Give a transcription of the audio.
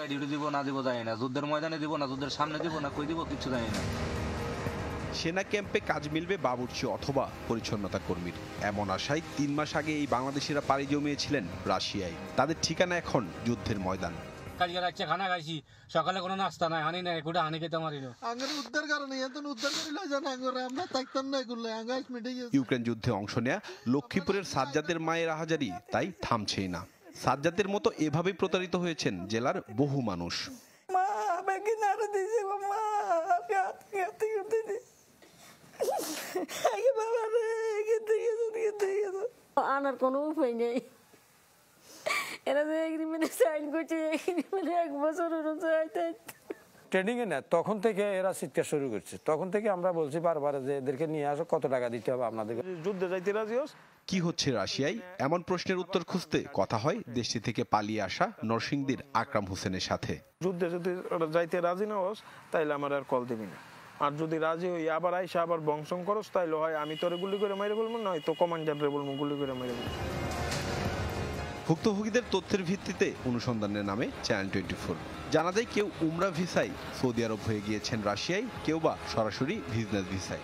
জায়গায় ডিউটি দিব না দিব জানি না, যুদ্ধের ময়দানে দিব না, যুদ্ধের সামনে দিব না, কই দিব কিছু জানি না। সেনা ক্যাম্পে কাজ মিলবে বাবুর্চি অথবা পরিচ্ছন্নতা কর্মীর, এমন আশায় 3 মাস আগে এই বাংলাদেশিরা পাড়ি জমিয়েছিলেন রাশিয়ায়। তাদের ঠিকানা এখন যুদ্ধের ময়দান। কালকে রাত্রে খানা খাইছি, সকালে কোনো নাস্তা নাই, হানি নাই, কোটা হানি খেতে মারি না। উদ্ধার কারণে উদ্ধার করিলে আমরা থাকতাম না এগুলো। ইউক্রেন যুদ্ধে অংশ নেয়া লক্ষ্মীপুরের সাজ্জাদের মায়ের আহাজারি তাই থামছেই না। সাজ্জাদের মতো এভাবেই প্রতারিত হয়েছেন জেলার বহু মানুষ। আনার কোনো উপায় নেই, এরা যে এগ্রিমেন্টে সাইন করছে, এগ্রিমেন্টে 1 বছর ট্রেনিং এ না, তখন থেকে এরা চিৎকার শুরু করছে। তখন থেকে আমরা বলছি বারবার যে এদেরকে নিয়ে আসো, কত টাকা দিতে হবে আপনাদের। যুদ্ধে যাইতে রাজি হোস। কি হচ্ছে রাশিয়ায়, এমন প্রশ্নের উত্তর খুঁজতে কথা হয় দেশটি থেকে পালিয়ে আসা নরসিংদীর আকরাম হোসেনের সাথে। যুদ্ধে যদি যাইতে রাজি না হোস তাইলে আমার আর কল দিবি না, আর যদি রাজি হই আবার আইসা আবার বংশং করস তাইলে হয় আমি তোরে গুলি করে মেরে বলবো, নয় তো কমান্ডারে বলবো গুলি করে মেরে বলবো। ভুক্তভোগীদের তথ্যের ভিত্তিতে অনুসন্ধানের নামে চ্যানেল 24 জানা যায় কেউ উমরা ভিসায় সৌদি আরব হয়ে গিয়েছেন রাশিয়ায়, কেউ বা সরাসরি বিজনেস ভিসায়।